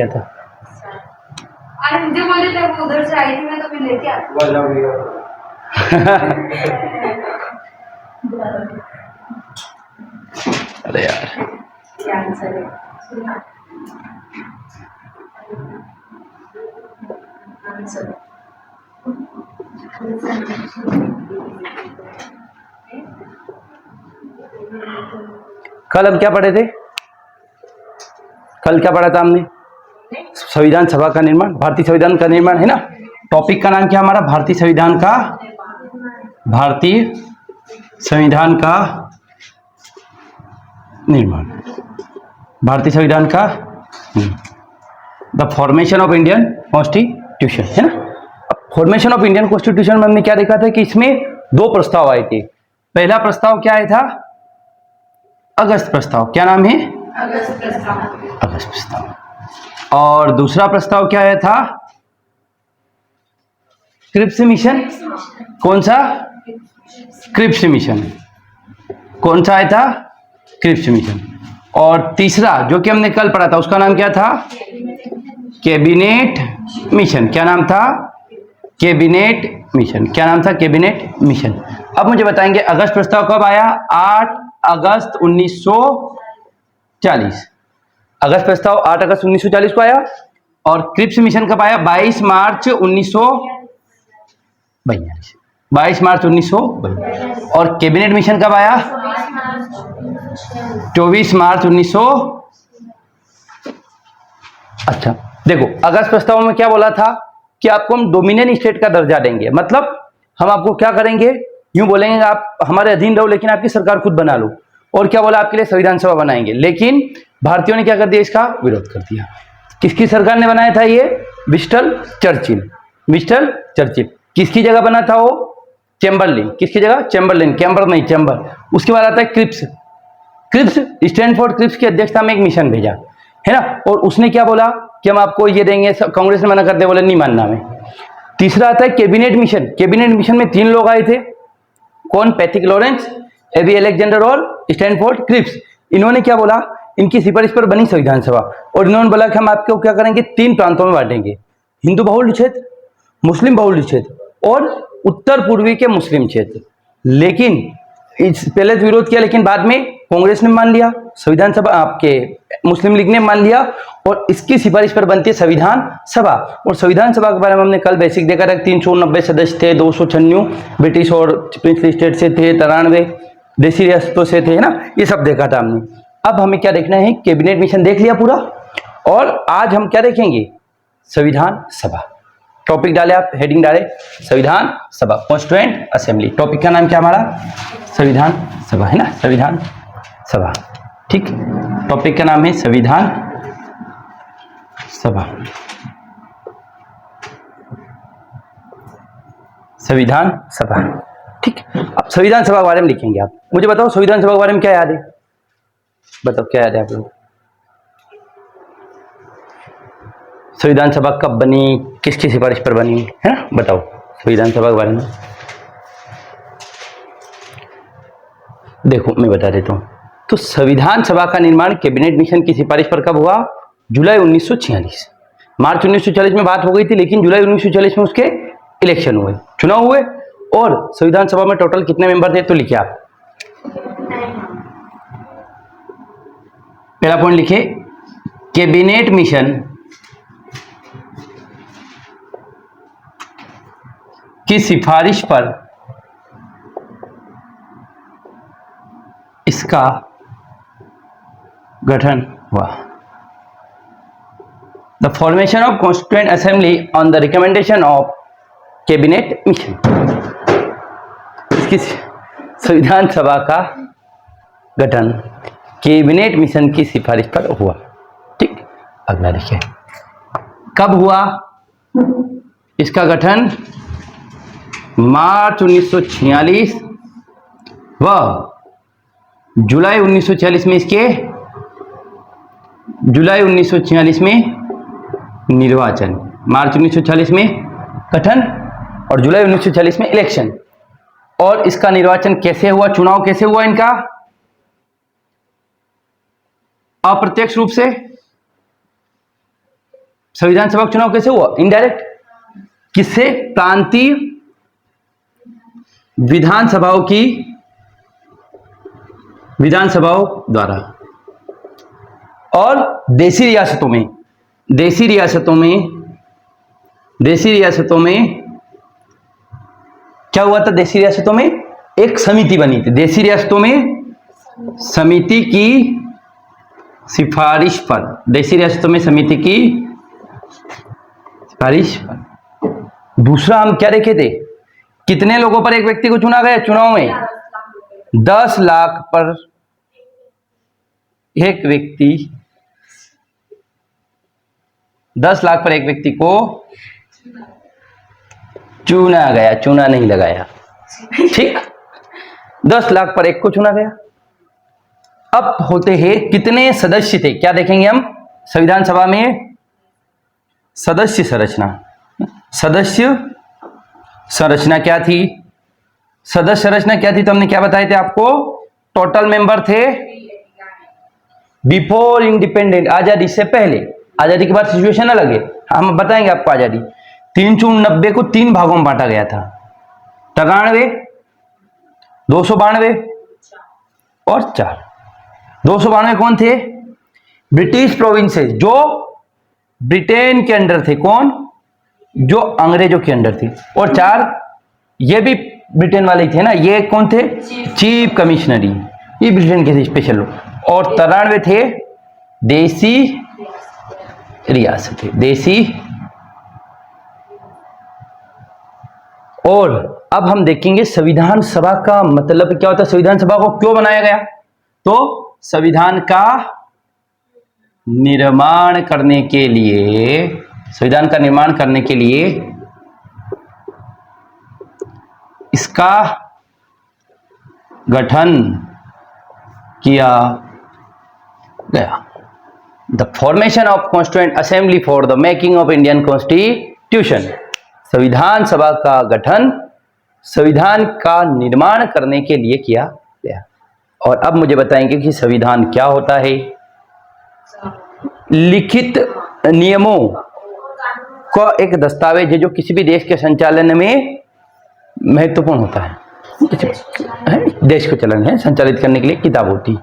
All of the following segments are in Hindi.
क्या था? अरे मुझे बोले थे वो उधर से आई थी, मैं तो फिर लेके आती। अरे यार, क्या आंसर है? आंसर कल हम क्या पढ़े थे? कल क्या पढ़ा था हमने? संविधान सभा का निर्माण, भारतीय संविधान का निर्माण, है ना। टॉपिक का नाम क्या हमारा? भारतीय संविधान का, भारतीय संविधान का निर्माण, भारतीय संविधान का, the formation of Indian constitution, है ना। फॉर्मेशन ऑफ इंडियन कॉन्स्टिट्यूशन में हमने क्या देखा था कि इसमें दो प्रस्ताव आए थे। पहला प्रस्ताव क्या आया था? अगस्त प्रस्ताव। क्या नाम है? अगस्त प्रस्ताव। अगस्त प्रस्ताव। और दूसरा प्रस्ताव क्या आया था? Cripps mission. कौन सा? Cripps mission. कौन सा आया था? Cripps mission. और तीसरा जो कि हमने कल पढ़ा था उसका नाम क्या था? Cabinet mission. क्या नाम था? Cabinet mission. क्या नाम था? Cabinet mission. अब मुझे बताएंगे अगस्त प्रस्ताव कब आया? 8 अगस्त 1940। अगस्त प्रस्ताव 8 अगस्त 1940 को आया। और क्रिप्स मिशन कब आया? 22 मार्च 1942। 22 मार्च 1942। और कैबिनेट मिशन कब आया? 24 मार्च 1900। अच्छा देखो, अगस्त प्रस्ताव में क्या बोला था कि आपको हम डोमिनियन स्टेट का दर्जा देंगे। मतलब हम आपको क्या करेंगे, यूं बोलेंगे आप हमारे अधीन रहो लेकिन आपकी सरकार खुद बना लो। और क्या बोला? आपके लिए संविधान सभा बनाएंगे। लेकिन भारतीयों ने क्या कर दिया? इसका विरोध कर दिया। किसकी सरकार ने बनाया था ये? Winston Churchill. Winston Churchill. किसकी जगह बना था वो? चैम्बरलिन। किसकी जगह? चैम्बरलिन। कैम्बर नहीं, चैम्बर। उसके बाद आता है क्रिप्स। क्रिप्स, स्टैनफोर्ड क्रिप्स की अध्यक्षता में एक मिशन भेजा, है ना। और उसने क्या बोला कि हम आपको ये देंगे। कांग्रेस ने मना कर दिया, बोले नहीं मानना हमें। तीसरा आता है कैबिनेट मिशन। कैबिनेट मिशन में 3 लोग आए थे। कौन? पैथिक लॉरेंस, एबी अलेक्जेंडर और स्टैनफोर्ड क्रिप्स। इन्होंने क्या बोला? इनकी सिफारिश पर बनी संविधान सभा। और इन्होंने बोला कि हम आपको क्या करेंगे? 3 प्रांतों में बांटेंगे, हिंदू बहुल क्षेत्र, मुस्लिम बहुल क्षेत्र और उत्तर पूर्वी के मुस्लिम क्षेत्र। लेकिन पहले तो विरोध किया, लेकिन बाद में कांग्रेस ने मान लिया, संविधान सभा आपके मुस्लिम लीग ने मान लिया। और इसकी सिफारिश पर बनती है संविधान सभा। और संविधान सभा के बारे में हमने कल बेसिक देखा था। 390 सदस्य थे, 296 ब्रिटिश और प्रिंसली स्टेट से थे, 93 देशी रियासतों से थे, है ना। ये सब देखा था हमने। अब हमें क्या देखना है? कैबिनेट मिशन देख लिया पूरा। और आज हम क्या देखेंगे? संविधान सभा। टॉपिक डाले आप, हेडिंग डाले संविधान सभा, कॉन्स्टिट्यूएंट असेंबली। टॉपिक का नाम क्या हमारा? संविधान सभा, है ना। संविधान सभा, ठीक। टॉपिक का नाम है संविधान सभा। संविधान सभा, ठीक। अब संविधान सभा के बारे में लिखेंगे आप। मुझे बताओ संविधान सभा के बारे में क्या याद है? बताओ क्या याद है आप लोग? संविधान सभा कब बनी, किसकी सिफारिश पर बनी, है ना। बताओ संविधान सभा के बारे में। देखो मैं बता देता हूं। तो संविधान सभा का निर्माण कैबिनेट मिशन की सिफारिश पर कब हुआ? जुलाई 1946। मार्च 1940 में बात हो गई थी, लेकिन जुलाई 1940 में उसके इलेक्शन हुए, चुनाव हुए। और संविधान सभा में टोटल कितने मेंबर थे? तो लिखिए आप। पहला पॉइंट लिखे, कैबिनेट मिशन की सिफारिश पर इसका गठन हुआ। The formation of constituent assembly on the recommendation of cabinet mission. इसकी संविधान सभा का गठन कैबिनेट मिशन की सिफारिश पर हुआ, ठीक। अगला देखिए, कब हुआ इसका गठन? मार्च 1946 व जुलाई 1946 में इसके जुलाई 1946 में निर्वाचन। मार्च 1946 में गठन और जुलाई 1946 में इलेक्शन। और इसका निर्वाचन कैसे हुआ? चुनाव कैसे हुआ इनका? अप्रत्यक्ष रूप से, संविधान सभा का चुनाव कैसे हुआ? इनडायरेक्ट। किससे? प्रांतीय विधानसभाओं द्वारा। और देशी रियासतों में क्या हुआ था? देशी रियासतों में एक समिति बनी थी। देशी रियासतों में समिति की सिफारिश पर, देशी रियासतों में समिति की सिफारिश पर। दूसरा हम क्या देखे थे? कितने लोगों पर एक व्यक्ति को चुना गया चुनाव में? 10 लाख पर एक व्यक्ति, 10 लाख पर एक व्यक्ति को चुना गया, चुना नहीं लगाया, ठीक। 10 लाख पर एक को चुना गया। अब होते हैं कितने सदस्य थे? क्या देखेंगे हम संविधान सभा में? सदस्य संरचना क्या थी? सदस्य संरचना क्या थी? तो हमने क्या बताए थे आपको? टोटल मेंबर थे बिफोर इंडिपेंडेंट, आजादी से पहले। आजादी के बाद सिचुएशन अलग है, हम बताएंगे आपको। आजादी 390 को 3 भागों में बांटा गया था। 93, 292 और 4। 292 कौन थे? ब्रिटिश प्रोविंसेस, जो ब्रिटेन के अंडर थे। कौन? जो अंग्रेजों के अंडर थे। और 4 ये भी ब्रिटेन वाले थे ना। ये कौन थे? चीफ कमिश्नरी, ये ब्रिटेन के थे स्पेशल लोग। और 93 थे देसी रियासत, देसी। और अब हम देखेंगे संविधान सभा का मतलब क्या होता है, संविधान सभा को क्यों बनाया गया। तो संविधान का निर्माण करने के लिए, संविधान का निर्माण करने के लिए इसका गठन किया गया। The formation of constituent assembly for the making of Indian constitution. संविधान सभा का गठन संविधान का निर्माण करने के लिए किया गया। और अब मुझे बताएंगे कि संविधान क्या होता है। लिखित नियमों का एक दस्तावेज है जो किसी भी देश के संचालन में महत्वपूर्ण होता है। देश को चलन है संचालित करने के लिए किताब होती।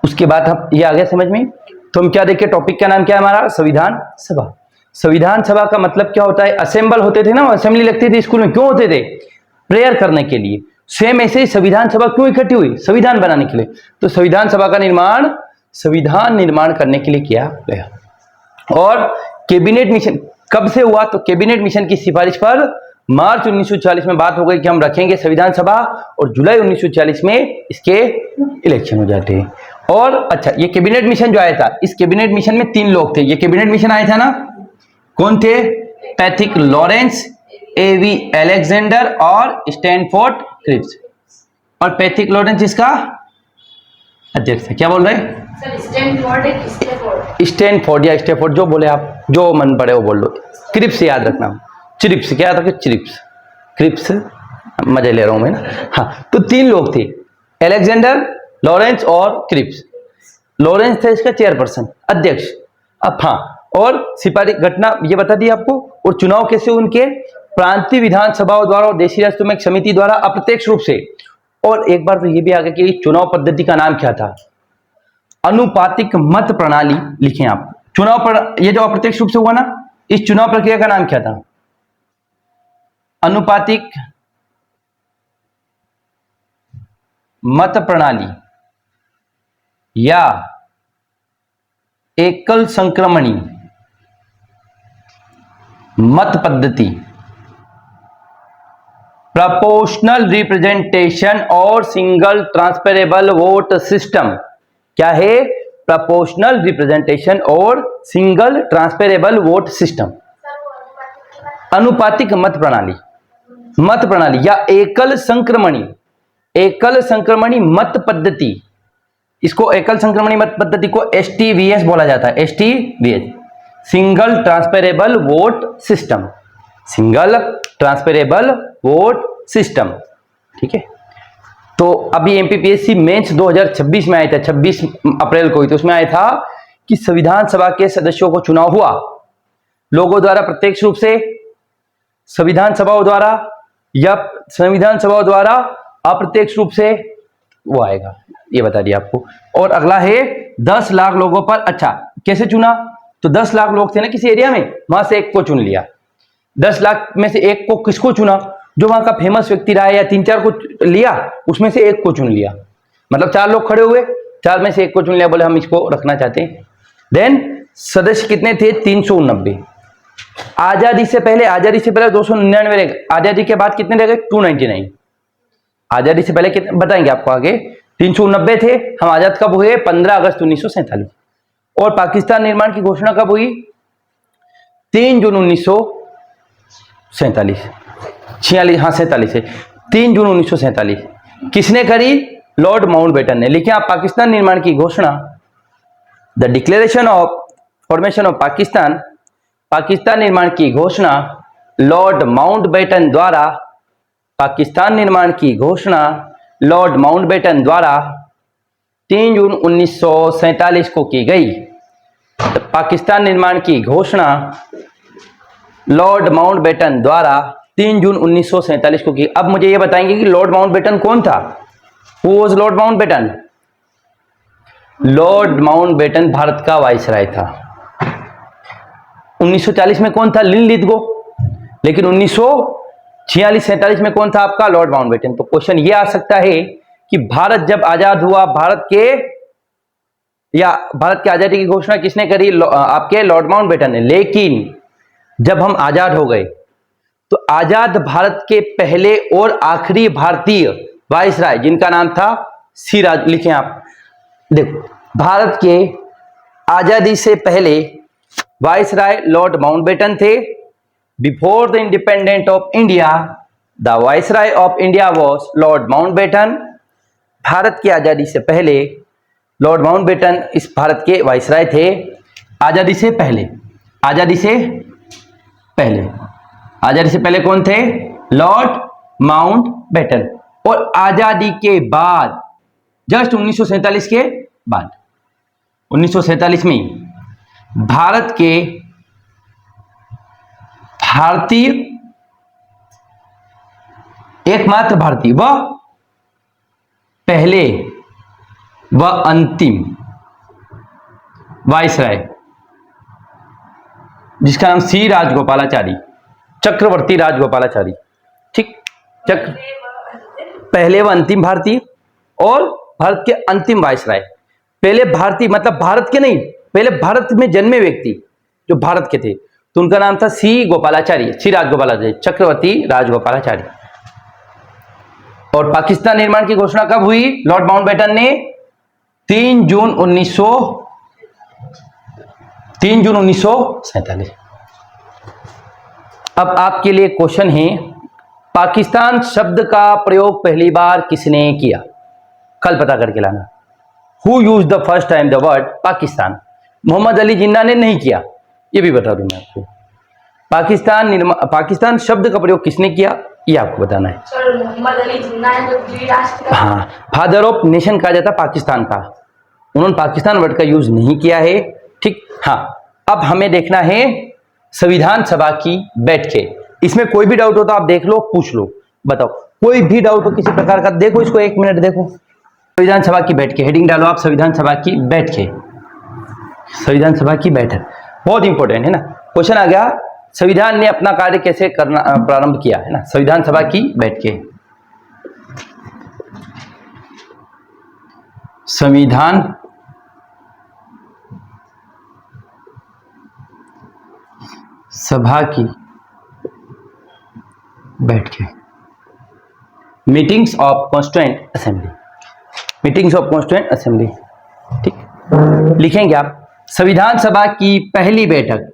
उसके बाद हम ये आ गया समझ में। तो हम क्या देखें, टॉपिक का नाम क्या है हमारा? संविधान सभा। संविधान सभा का मतलब क्या होता है? असेंबल होते थे ना, असेंबली लगती थी स्कूल में। क्यों होते थे? प्रेयर करने के लिए। सेम ऐसे ही संविधान सभा क्यों इकट्ठी हुई? संविधान बनाने के लिए। तो संविधान सभा का निर्माण संविधान निर्माण करने के लिए किया गया। और कैबिनेट मिशन कब से हुआ? तो कैबिनेट मिशन की सिफारिश पर मार्च 1940 में बात हो गई कि हम रखेंगे संविधान सभा, और जुलाई 1940 में इसके इलेक्शन हो जाते हैं। और अच्छा, ये कैबिनेट मिशन जो आया था, इस कैबिनेट मिशन में 3 लोग थे। ये कैबिनेट मिशन आया था ना, कौन थे? पैथिक लॉरेंस, एवी अलेक्जेंडर और स्टैनफोर्ड क्रिप्स। और पैथिक लॉरेंस इसका अध्यक्ष है। क्या बोल रहे हैं? स्टैनफोर्ड या स्टैनफोर्ड, जो बोले आप, जो मन पड़े वो बोल लो। क्रिप्स याद रखना। चिरिप्स क्या था? चिरिप्स, क्रिप्स, मजे ले रहा हूं मैं ना। हाँ, तो 3 लोग थे, अलेक्जेंडर, लॉरेंस और क्रिप्स। लॉरेंस थे इसका चेयरपर्सन, अध्यक्ष। अब हाँ, और सिपाही घटना ये बता दी आपको। और चुनाव कैसे? उनके प्रांतीय विधानसभाओं द्वारा और देशी रियासतों में एक समिति द्वारा अप्रत्यक्ष रूप से। और एक बार तो ये भी आ गया कि चुनाव पद्धति का नाम क्या था? अनुपातिक मत प्रणाली। लिखें आप। चुनाव पर ये जो अप्रत्यक्ष रूप से हुआ ना, इस चुनाव प्रक्रिया का नाम क्या था? अनुपातिक मत प्रणाली या एकल संक्रमणी मत पद्धति, प्रोपोर्शनल रिप्रेजेंटेशन और सिंगल ट्रांसफरेबल वोट सिस्टम। क्या है? प्रोपोर्शनल रिप्रेजेंटेशन और सिंगल ट्रांसफरेबल वोट सिस्टम। अनुपातिक मत प्रणाली, मत प्रणाली या एकल संक्रमणी मत पद्धति। इसको एकल संक्रमणी मत पद्धति को STVS बोला जाता है। STVS, single transferable vote system, single transferable vote system. ठीक है। तो अभी MPPSC मेंस 2026 में आया था, 26 अप्रैल को ही। तो उसमें आया था कि संविधान सभा के सदस्यों को चुनाव हुआ, लोगों द्वारा प्रत्यक्ष रूप से, संविधान सभाओं द्वारा, या संविधान सभाओं द्वारा अप्रत्यक्ष रूप से, वो आएगा, ये बता दिया आपको। और अगला है 10 लाख लोगों पर। अच्छा, कैसे चुना? तो 10 लाख लोग थे ना किसी एरिया में, वहां से एक को चुन लिया। 10 लाख में से एक को किसको चुना? जो वहां का फेमस व्यक्ति रहा है, या 3-4 को लिया, उसमें से एक को चुन लिया। मतलब 4 लोग खड़े हुए, 4 में से एक को चुन लिया, बोले हम इसको रखना चाहते हैं। देन सदस्य कितने थे? 389। आजादी से पहले 299 रह गए, आजादी के बाद कितने रह गए? 299। आजादी से पहले कितने बताएंगे आपको आगे। 390 थे। हम आजाद कब हुए? 15 अगस्त 1947। और पाकिस्तान निर्माण की घोषणा कब हुई? 3 जून 1947। 46, हाँ 47 है, 3 जून 1947। किसने करी? लॉर्ड माउंटबेटन ने। लिखे आप पाकिस्तान निर्माण की घोषणा, the declaration of formation of Pakistan, Pakistan निर्माण की घोषणा लॉर्ड माउंटबेटन द्वारा, पाकिस्तान निर्माण की घोषणा लॉर्ड माउंटबेटन द्वारा 3 जून 1947 को की गई। तो पाकिस्तान निर्माण की घोषणा लॉर्ड माउंटबेटन द्वारा 3 जून 1947 को की। अब मुझे ये बताएंगे कि लॉर्ड माउंटबेटन कौन था? Who was Lord Mountbatten? Lord Mountbatten Bharat का वाइसराय था। 1940 में कौन था? लिनलिथगो। लेकिन 1946-47 में कौन था आपका? Lord Mountbatten. तो क्वेश्चन ये आ सकता है कि भारत जब आजाद हुआ, भारत के आजादी की घोषणा किसने करी? आपके लॉर्ड माउंटबेटन ने। लेकिन जब हम आजाद हो गए तो आजाद भारत के पहले और आखिरी भारतीय वाइसराय, जिनका नाम था सी राज, लिखें आप, देखो, भारत के आजादी से पहले वाइसराय लॉर्ड माउंटबेटन थे। Before the independent of India the viceroy of India was Lord Mountbatten. Bharat की आजादी से पहले लॉर्ड माउंटबेटन इस भारत के वाइसराय थे। आजादी से पहले, आजादी से पहले, आजादी से पहले कौन थे? Lord Mountbatten. और आजादी के बाद, जस्ट 1947 के बाद, 1947 में भारत के भारतीय, एकमात्र भारतीय व पहले व अंतिम वाइसराय, जिसका नाम सी राजगोपालाचारी, चक्रवर्ती राजगोपालाचारी, ठीक, पहले व अंतिम भारतीय और भारत के अंतिम वाइसराय। पहले भारतीय मतलब भारत के नहीं, पहले भारत में जन्मे व्यक्ति जो भारत के थे, तो उनका नाम था सी गोपालाचारी, सी राजगोपालाचारी, चक्रवर्ती राजगोपालाचारी। और पाकिस्तान निर्माण की घोषणा कब हुई? लॉर्ड माउंटबेटन ने 3 जून 1947। अब आपके लिए क्वेश्चन है, पाकिस्तान शब्द का प्रयोग पहली बार किसने किया? कल पता करके लाना। Who use the first time the word Pakistan? Mohammad Ali Jinnah ने नहीं किया, ये भी बता दूं मैं आपको। पाकिस्तान शब्द का प्रयोग किसने किया, ये आपको बताना है। मोहम्मद अली जिन्ना है, जो राष्ट्र का, हाँ, फादर ऑफ नेशन कहा जाता पाकिस्तान का, उन्होंने पाकिस्तान वर्ड का यूज नहीं किया है, ठीक। हाँ, अब हमें देखना है संविधान सभा की बैठकें। इसमें कोई भी डाउट हो तो आप देख लो, पूछ लो, बताओ, कोई भी डाउट हो किसी प्रकार का, देखो इसको, 1 मिनट देखो। संविधान सभा की बैठकें, हेडिंग डालो आप, संविधान सभा की बैठकें, संविधान सभा की बैठक, बहुत इंपॉर्टेंट है ना। क्वेश्चन आ गया, संविधान ने अपना कार्य कैसे करना प्रारंभ किया, है ना। संविधान सभा की बैठकें, संविधान सभा की बैठकें, meetings of constituent assembly, meetings of constituent assembly, ठीक। लिखेंगे आप, संविधान सभा की पहली बैठक,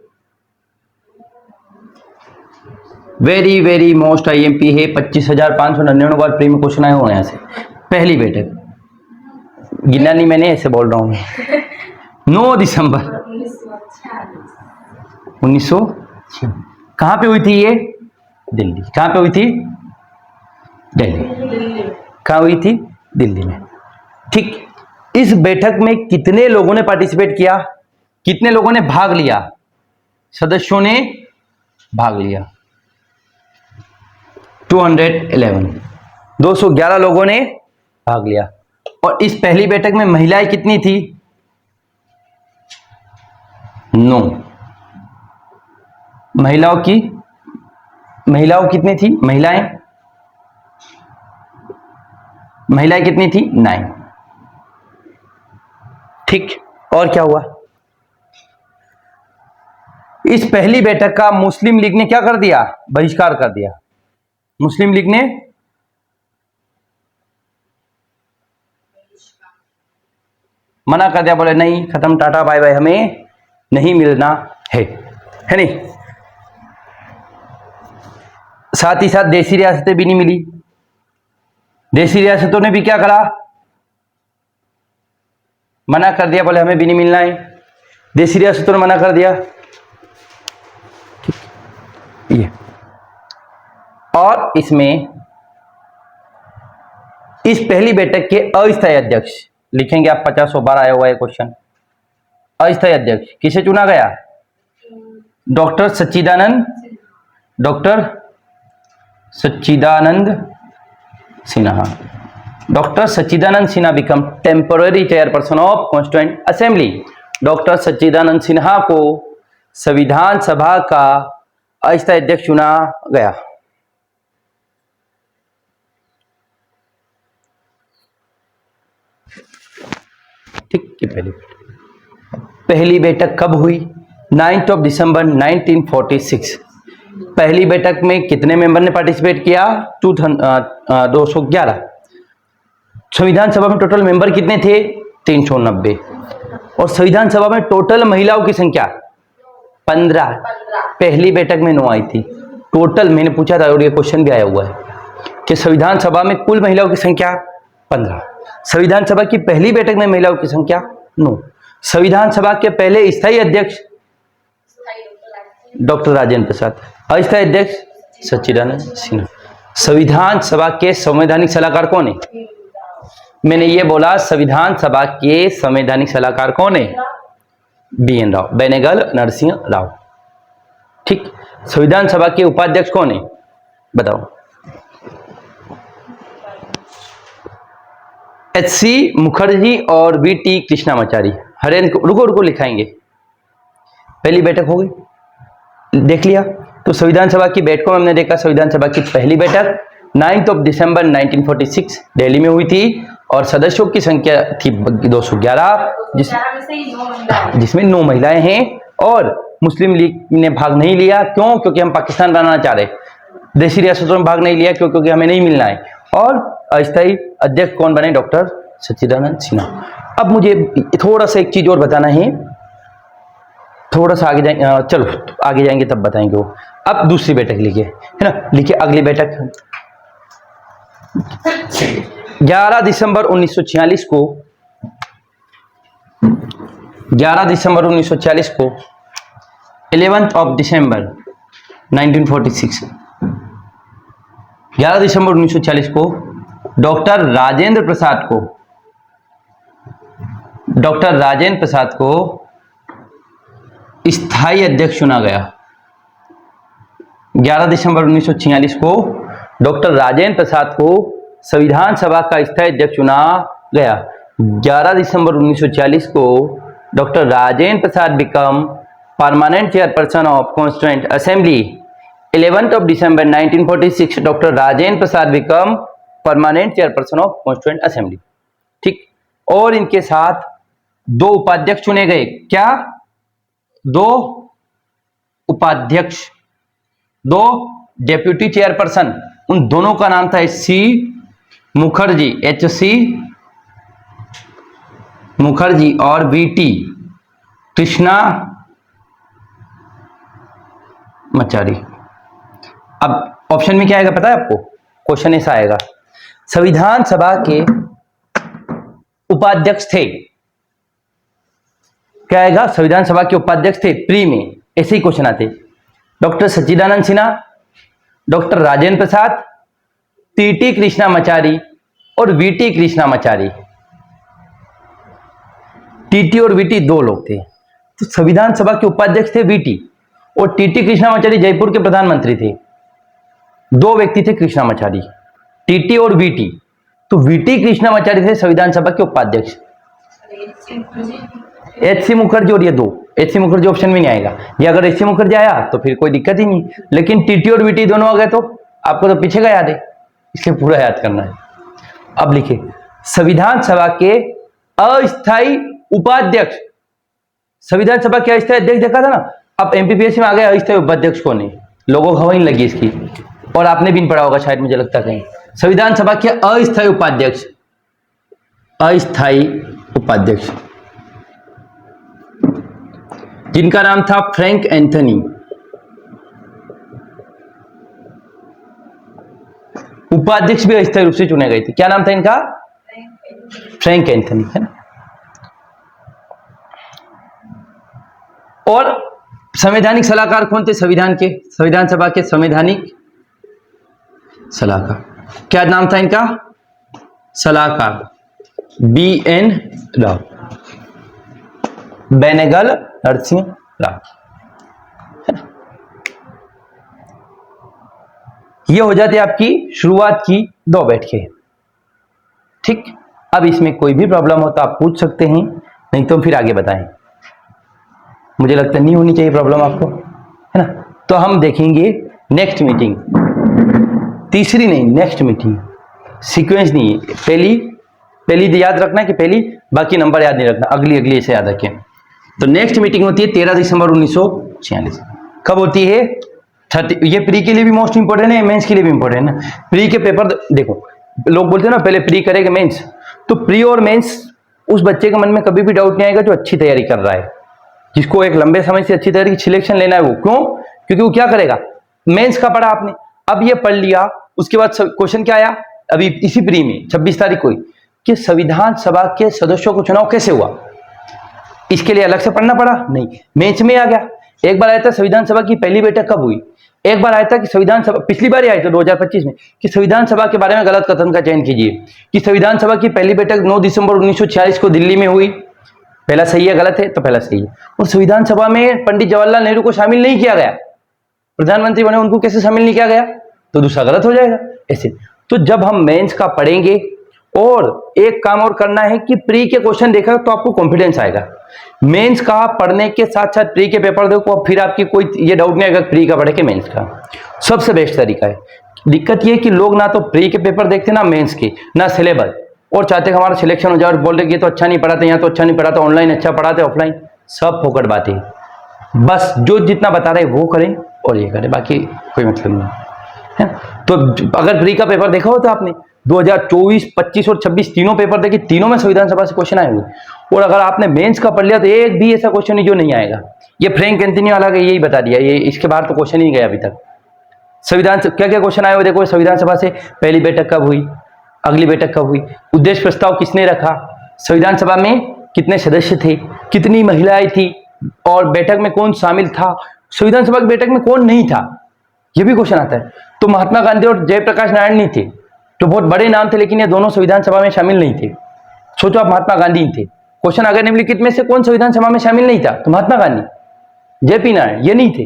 वेरी वेरी मोस्ट आईएमपी है, 25,599 बार प्री में क्वेश्चन आए हुए यहाँ से। पहली बैठक गिना नहीं मैंने, ऐसे बोल रहा हूं मैं। 9 दिसंबर 1900 कहां पे हुई थी ये? दिल्ली। कहां पे हुई थी? दिल्ली। कहां हुई थी? दिल्ली में, ठीक। इस बैठक में कितने लोगों ने पार्टिसिपेट किया, कितने लोगों ने भाग लिया? सदस्यों ने भाग लिया। 211 211 लोगों ने भाग लिया। और इस पहली बैठक में महिलाएं कितनी थी? 9। महिलाओं कितनी थी? महिलाएं कितनी थी? 9। ठीक। और क्या हुआ? इस पहली बैठक का मुस्लिम लीग ने क्या कर दिया? बहिष्कार कर दिया। मुस्लिम लीग ने मना कर दिया, बोले नहीं, खत्म, टाटा बाय बाय, हमें नहीं मिलना है नहीं। साथ ही साथ देशी रियासतें भी नहीं मिली। देशी रियासतों ने भी क्या करा? मना कर दिया, बोले हमें भी नहीं मिलना है। देशी रियासतों ने मना कर दिया। ये और इसमें इस पहली बैठक के अस्थायी अध्यक्ष लिखेंगे आप, 50 बार आया हुआ है क्वेश्चन। अस्थायी अध्यक्ष किसे चुना गया? Doctor Sachchidananda Sinha. Doctor Sachchidananda Sinha become temporary chairperson of constituent assembly. Doctor Sachchidananda Sinha को संविधान सभा का अस्थायी अध्यक्ष चुना गया। ठीक है। पहली बैठक कब हुई? 9 दिसंबर 1946। पहली बैठक में कितने मेंबर ने पार्टिसिपेट किया? 211। संविधान सभा में टोटल मेंबर कितने थे? 390। और संविधान सभा में टोटल महिलाओं की संख्या 15। पहली बैठक में 9 आई थी। टोटल मैंने पूछा था और ये क्वेश्चन भी आया हुआ है कि संविधान सभा में कुल महिलाओं की संख्या 15। संविधान सभा की पहली बैठक में महिलाओं की संख्या 9। संविधान सभा के पहले स्थायी अध्यक्ष डॉक्टर राजेंद्र प्रसाद, अस्थायी अध्यक्ष सच्चिदानंद सिन्हा। संविधान सभा के संवैधानिक सलाहकार कौन है? मैंने ये बोला, संविधान सभा के संवैधानिक सलाहकार कौन है? BN राव, बेनेगल नरसिंह राव। ठीक। संविधान सभा के उपाध्यक्ष कौन है? बताओ। HC मुखर्जी और VT कृष्णामाचारी। हरेन रुको लिखाएंगे। पहली बैठक हो गई, देख लिया। तो संविधान सभा की बैठकों में हमने देखा, संविधान सभा की पहली बैठक 9 दिसंबर 1946 दिल्ली में हुई थी और सदस्यों की संख्या थी 211, जिसमें 9 महिलाएं हैं। और मुस्लिम लीग ने भाग नहीं लिया। क्यों? क्योंकि हम पाकिस्तान बनाना चाह रहे। देशी रियासतों में भाग नहीं लिया क्योंकि हमें नहीं मिलना है। और अस्थायी अध्यक्ष कौन बने? डॉक्टर सच्चिदानंद सिन्हा। अब मुझे थोड़ा सा एक चीज और बताना है, थोड़ा सा आगे जाएंगे, चलो आगे जाएंगे तब बताएंगे वो। अब दूसरी बैठक लिखिए, है ना, लिखिए अगली बैठक 11 दिसंबर 1946 को 11 दिसंबर 1946 को 11 दिसंबर 1946 11 दिसंबर 1940 को डॉक्टर राजेंद्र प्रसाद को स्थायी अध्यक्ष चुना गया। 11 दिसंबर 1946 को डॉक्टर राजेंद्र प्रसाद को संविधान सभा का स्थायी अध्यक्ष चुना गया। 11 दिसंबर 1940 को doctor Rajendra Prasad become permanent chairperson of constituent assembly. 11 December 1946 doctor Rajendra Prasad become permanent chairperson of constituent assembly. ठीक। और इनके साथ 2 उपाध्यक्ष चुने गए। क्या? 2 उपाध्यक्ष, 2 डेप्यूटी चेयरपर्सन। उन दोनों का नाम था HC मुखर्जी और VT कृष्णामाचारी। अब ऑप्शन में क्या आएगा पता है आपको? क्वेश्चन ऐसा आएगा, संविधान सभा के उपाध्यक्ष थे। क्या आएगा? संविधान सभा के उपाध्यक्ष थे। प्री में ऐसे ही क्वेश्चन आते। Doctor Sachchidananda Sinha, doctor Rajendra Prasad, TT Krishnamachari और VT कृष्णामाचारी। TT और VT 2 लोग थे। तो संविधान सभा के उपाध्यक्ष थे VT और टीटी कृष्णामाचारी जयपुर के प्रधानमंत्री थे। दो व्यक्ति थे कृष्णामाचारी, टीटी और वीटी। तो वीटी कृष्णामाचारी थे संविधान सभा के उपाध्यक्ष। एच सी मुखर्जी और ये दो, एच सी मुखर्जी ऑप्शन में नहीं आएगा। ये अगर एच सी मुखर्जी आया तो फिर कोई दिक्कत ही नहीं, लेकिन टीटी और वीटी दोनों आ गए तो आपको तो पीछे का याद है, इसलिए पूरा याद करना है। अब लिखिए संविधान सभा के अस्थायी उपाध्यक्ष। संविधान सभा के अस्थायी अध्यक्ष देखा था ना, अब एमपीपीएससी में आ गया अस्थायी उपाध्यक्ष कौन है, लोगों को हवा ही नहीं लगी इसकी, और आपने भी नहीं पढ़ा होगा शायद, मुझे लगता कहीं। संविधान सभा के अस्थायी उपाध्यक्ष, अस्थायी उपाध्यक्ष जिनका नाम था फ्रैंक एंथनी। उपाध्यक्ष भी अस्थायी रूप से चुने गए थे। क्या नाम था इनका? फ्रैंक एंथनी, है ना। और संवैधानिक सलाहकार कौन थे संविधान के, संविधान सभा के संवैधानिक सलाहकार? क्या नाम था इनका? सलाहकार BN राव, बेनेगल नरसिंह राव, है ना। ये हो जाती है आपकी शुरुआत की 2 बैठकें। ठीक, अब इसमें कोई भी प्रॉब्लम हो तो आप पूछ सकते हैं, नहीं तो फिर आगे बताएं। मुझे लगता नहीं होनी चाहिए प्रॉब्लम आपको, है ना। तो हम देखेंगे नेक्स्ट मीटिंग, तीसरी नहीं नेक्स्ट मीटिंग, सीक्वेंस नहीं है, पहली याद रखना कि पहली, बाकी नंबर याद नहीं रखना, अगली ऐसे याद रखें। तो नेक्स्ट मीटिंग होती है 13 दिसंबर 1946। कब होती है? 30। ये प्री के लिए भी मोस्ट इंपोर्टेंट है, मेंस के लिए भी इंपोर्टेंट है। प्री के पेपर देखो, लोग बोलते हैं ना पहले प्री करेगा मेंस, तो प्री और मेंस उस बच्चे के मन में कभी भी डाउट नहीं आएगा जो अच्छी तैयारी कर रहा है, जिसको एक लंबे समय से अच्छी तैयारी की सिलेक्शन लेना है। वो क्यों? क्योंकि वो क्या करेगा, मेंस का पढ़ा आपने, अब ये पढ़ लिया, उसके बाद क्वेश्चन क्या आया अभी इसी प्री में 26 तारीख को, कि संविधान सभा के सदस्यों को चुनाव कैसे हुआ, इसके लिए अलग से पढ़ना पड़ा? नहीं, मेंस में आ गया। एक बार आया था संविधान सभा की पहली बैठक कब हुई, एक बार आया था कि संविधान सभा, पिछली बार ही आया था 2025 में, कि संविधान सभा के बारे में गलत कथन का चयन कीजिए, कि संविधान सभा की पहली बैठक 9 दिसंबर 1946 को दिल्ली में हुई। पहला सही है गलत है? तो पहला सही है। और संविधान सभा में पंडित जवाहरलाल नेहरू को शामिल नहीं किया गया, प्रधानमंत्री बने उनको कैसे शामिल नहीं किया गया, तो दूसरा गलत हो जाएगा ऐसे। तो जब हम मेंस का पढ़ेंगे, और एक काम और करना है कि प्री के क्वेश्चन देखा तो आपको कॉन्फिडेंस आएगा। मेंस का पढ़ने के साथ साथ प्री के पेपर देखो, फिर आपकी कोई ये डाउट नहीं आएगा प्री का पढ़े के मेंस का, सबसे बेस्ट तरीका है। दिक्कत ये है कि लोग ना तो प्री के पेपर देखते ना मेंस के, ना सिलेबस, और चाहते हमारा सिलेक्शन हो जाए और बोल रहे ये तो अच्छा नहीं पढ़ाते, यहाँ तो अच्छा नहीं पढ़ाते, ऑनलाइन अच्छा पढ़ाते, ऑफलाइन, सब फोकट बातें। बस जो जितना बता रहे वो करें और ये करें, बाकी कोई मतलब नहीं है। तो अगर प्री का पेपर देखा हो तो आपने 2024, 25 और 26 तीनों पेपर देखे, तीनों में संविधान सभा से क्वेश्चन आए हुए। और अगर आपने मेंस का पढ़ लिया तो एक भी ऐसा क्वेश्चन नहीं जो नहीं आएगा। ये फ्रैंक एंथनी वाला का यही बता दिया, ये इसके बाहर तो क्वेश्चन ही नहीं गया अभी तक। संविधान से क्या क्या क्वेश्चन आए हुए देखो, संविधान सभा से पहली बैठक कब हुई, अगली बैठक कब हुई, उद्देश्य प्रस्ताव किसने रखा, संविधान सभा में कितने सदस्य थे, कितनी महिलाएं थी, और बैठक में कौन शामिल था, संविधान सभा की बैठक में कौन नहीं था, ये भी क्वेश्चन आता है। तो महात्मा गांधी और जयप्रकाश नारायण नहीं थे, तो बहुत बड़े नाम थे, लेकिन ये दोनों संविधान सभा में शामिल नहीं थे। सोचो आप महात्मा गांधी थे, क्वेश्चन अगर निम्नलिखित में से कौन संविधान सभा में शामिल नहीं था, तो महात्मा गांधी, जेपी नारायण, ये नहीं थे।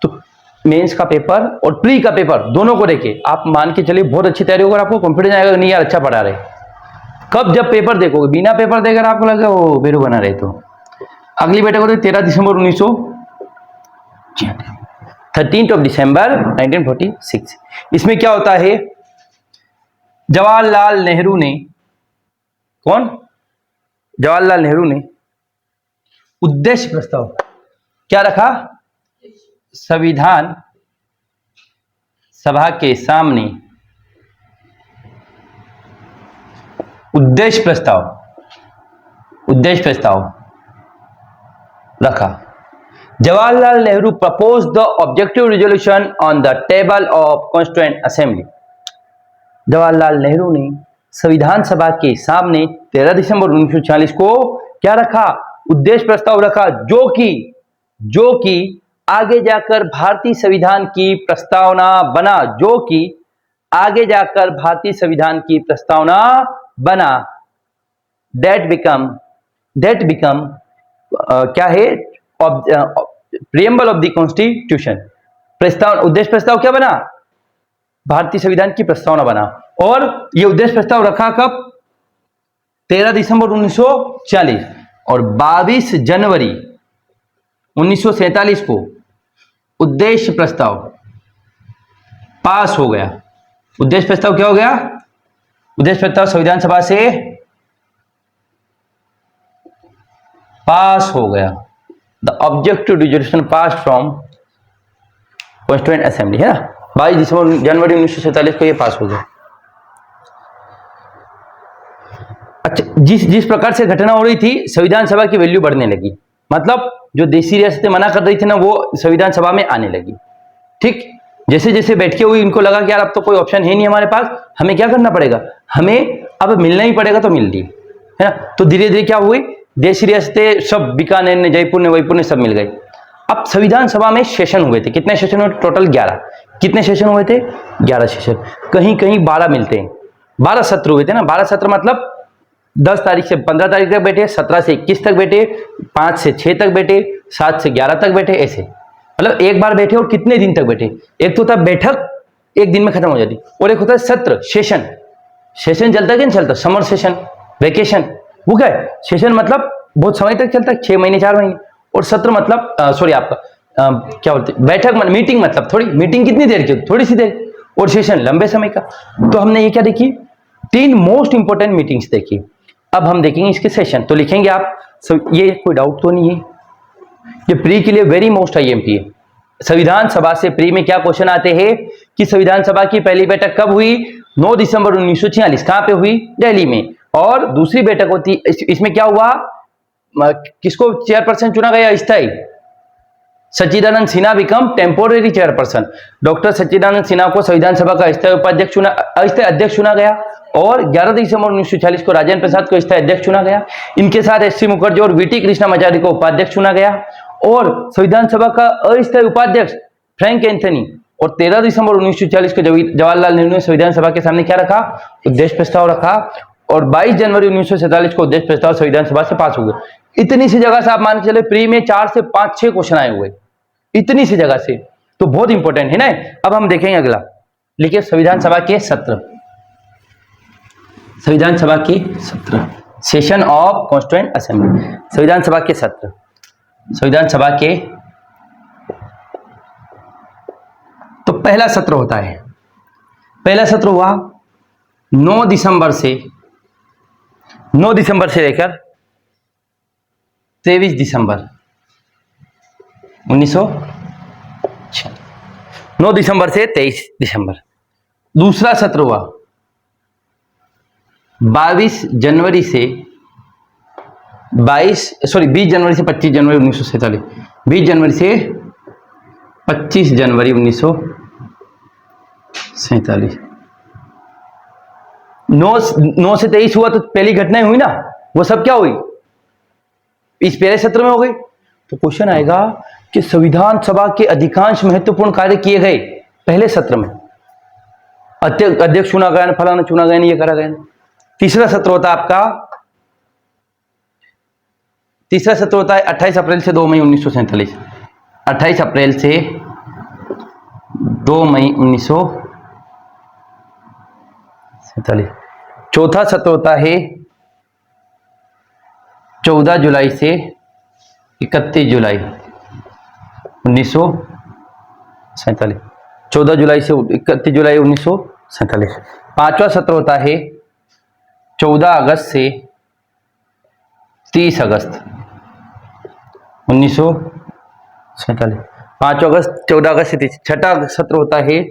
तो मेंस का पेपर और प्री का पेपर दोनों को देखे आप मान के चलिए बहुत अच्छी तैयारी होगा, आपको कॉन्फिडेंस आएगा नहीं यार अच्छा पढ़ा रहे। कब? जब पेपर देखोगे, बिना पेपर देकर आपको लगे वो बेरू बना रहे। तो अगली बैठक होती है 13 दिसंबर 1946। इसमें क्या होता है, जवाहरलाल नेहरू ने, कौन? जवाहरलाल नेहरू ने उद्देश्य प्रस्ताव क्या रखा, संविधान सभा के सामने उद्देश्य प्रस्ताव रखा। Jawaharlal Nehru propose the objective resolution on the table of constituent assembly. Jawaharlal Nehru ने संविधान सभा के सामने 13 दिसंबर 1946 को क्या रखा, उद्देश्य प्रस्ताव रखा, जो कि आगे जाकर भारतीय संविधान की प्रस्तावना बना, जो कि आगे जाकर भारतीय संविधान की प्रस्तावना बना। डेट बिकम क्या है, प्रियम्बल ऑफ द कॉन्स्टिट्यूशन, प्रस्ताव, उद्देश्य प्रस्ताव क्या बना, भारतीय संविधान की प्रस्तावना बना। और ये उद्देश्य प्रस्ताव रखा कब, 13 दिसंबर 1940 और 22 जनवरी 1947 को उद्देश्य प्रस्ताव पास हो गया। उद्देश्य प्रस्ताव क्या हो गया, उद्देश्य प्रस्ताव संविधान सभा से पास हो गया। The objective resolution pass from constituent assembly, है ना, 22 जनवरी 1947 को ये पास हो गया। अच्छा, जिस प्रकार से घटना हो रही थी, संविधान सभा की वैल्यू बढ़ने लगी, मतलब जो देशी रियासतें मना कर रही थी ना, वो संविधान सभा में आने लगी। ठीक, जैसे जैसे बैठके हुई, इनको लगा कि यार अब तो कोई ऑप्शन है नहीं हमारे पास, हमें क्या करना पड़ेगा, हमें अब मिलना ही पड़ेगा, तो मिल ली, है ना। तो धीरे धीरे क्या हुई, देशी रियासतें सब, बीकानेर ने, जयपुर ने, वयपुर ने सब मिल गए। अब संविधान सभा में सेशन हुए थे, कितने सेशन हुए, टोटल 11। कितने सेशन हुए थे, 11 सेशन, कहीं कहीं 12 मिलते हैं, 12 सत्र हुए थे ना। 12 सत्र मतलब 10 तारीख से 15 तारीख तक बैठे, 17 से 21 तक बैठे, 5 से 6 तक बैठे, 7 से 11 तक बैठे, ऐसे मतलब एक बार बैठे और कितने दिन तक बैठे। एक तो होता है बैठक, एक दिन में खत्म हो जाती, और एक होता है सत्र, सेशन। सेशन चलता है कि नहीं चलता, समर सेशन, वेकेशन, वो क्या है, सेशन मतलब बहुत समय तक चलता है, 6 महीने 4 महीने, और सत्र मतलब सॉरी आपका क्या बोलते हैं, बैठक मतलब मीटिंग, मतलब थोड़ी मीटिंग कितनी देर की, थोड़ी सी देर, और सेशन लंबे समय का। तो हमने ये क्या देखी, 3 मोस्ट इंपोर्टेंट मीटिंग्स देखी। अब हम देखेंगे इसके सेशन, तो लिखेंगे आप ये कोई डाउट तो नहीं है, ये प्री के लिए वेरी मोस्ट आईएमपी है। संविधान सभा से प्री में क्या क्वेश्चन आते हैं कि संविधान सभा की पहली बैठक कब हुई, 9 दिसंबर 1946, कहां पे हुई, दिल्ली में। और दूसरी बैठक होती, इसमें क्या हुआ, किसको चेयरपर्सन चुना गया, स्थायी, Sachchidananda Sinha become temporary chairperson. Doctor Sachchidananda Sinha को संविधान सभा का स्थायी उपाध्यक्ष चुना, अस्थायी अध्यक्ष चुना गया। और 11 दिसंबर 1946 को राजेंद्र प्रसाद को स्थायी अध्यक्ष चुना गया। इनके साथ एस सी मुखर्जी और वीटी कृष्णामाचारी को उपाध्यक्ष चुना गया। और संविधान सभा का अस्थायी उपाध्यक्ष फ्रैंक एंथनी। और 13 दिसंबर 1940 को जवाहरलाल नेहरू ने संविधान सभा के सामने क्या रखा, उद्देश्य प्रस्ताव रखा। और 22 जनवरी 1947 को उद्देश्य प्रस्ताव संविधान सभा से पास हो गया। इतनी सी जगह से आप मान के चले, प्री में 4 से 5-6 क्वेश्चन आए हुए, इतनी सी जगह से, तो बहुत इंपॉर्टेंट है ना। अब हम देखेंगे अगला, लिखिए संविधान सभा के सत्र, संविधान सभा के सत्र, सेशन ऑफ कॉन्स्टिट्यूएंट असेंबली, संविधान सभा के सत्र, संविधान सभा के, तो पहला सत्र होता है, पहला सत्र हुआ 9 दिसंबर से लेकर 23 दिसंबर 1946, 9 दिसंबर से 23 दिसंबर। दूसरा सत्र हुआ 20 जनवरी से 20 जनवरी से 25 जनवरी 1947, 20 जनवरी से 25 जनवरी 1947। 9 से 23 हुआ, तो पहली घटनाएं हुई ना, वो सब क्या हुई, इस पहले सत्र में हो गई। तो क्वेश्चन आएगा कि संविधान सभा के अधिकांश महत्वपूर्ण कार्य किए गए पहले सत्र में, अध्यक्ष चुना गया, फलाना चुना गया, ये करा गया। तीसरा सत्र होता है आपका, तीसरा सत्र होता है 28 अप्रैल से 2 मई 1947, 28 अप्रैल से 2 मई 1947। चौथा सत्र होता है 14 जुलाई से 31 जुलाई 1947, 14 जुलाई से 31 जुलाई 1947। पांचवा सत्र होता है 14 अगस्त से 30 अगस्त 1947, 5 अगस्त 14 अगस्त से 30। छठा सत्र होता है,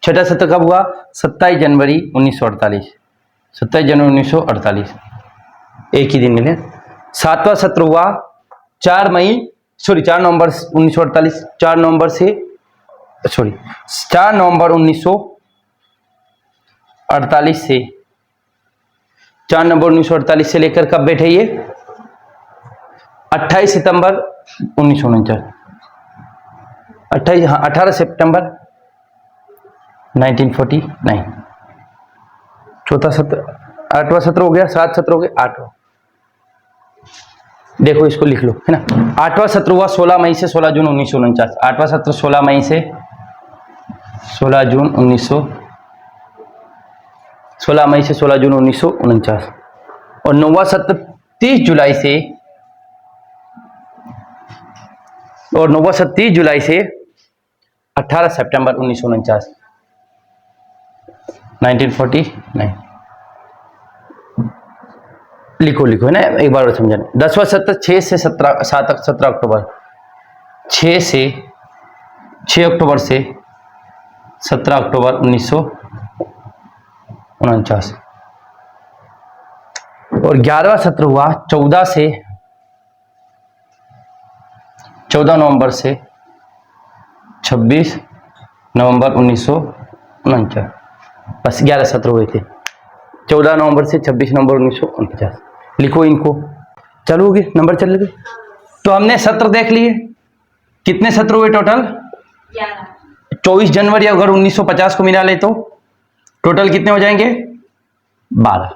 छठा सत्र कब हुआ, 27 जनवरी 1948, 27 जनवरी 1948, एक ही दिन मिले। सातवां सत्र हुआ 4 नवंबर 1948, 4 नवंबर 1948 से 4 नवंबर 1948 से लेकर कब बैठे ये, 28 सितंबर 1949, 18 सितंबर 1949। चौथा सत्र, 8वां सत्र हो गया, 7 सत्र हो गए, 8वां। देखो इसको लिख लो, है ना। 8वां सत्र हुआ 16 मई से 16 जून 1949। 8वां सत्र 16 मई से 16 जून 16 मई से 16 जून 1949। और 9वां सत्र 30 जुलाई से, और 9वां सत्र 30 जुलाई से 18 सितंबर 1949, 1949। लिखो लिखो, है ना, एक बार और समझाने। 10वां सत्र 6 से 17 अक्टूबर, 6 अक्टूबर से 17 अक्टूबर 1949। और 11वां सत्र हुआ 14 नवंबर से 26 नवंबर 1949। बस 11 सत्र हुए थे, 14 नवंबर से 26 नवंबर 1949। लिखो इनको, चलोगे नंबर चल गए। तो हमने सत्र देख लिए, कितने सत्र हुए टोटल? 24 जनवरी अगर 1950 को मिला ले तो टोटल कितने हो जाएंगे? 12।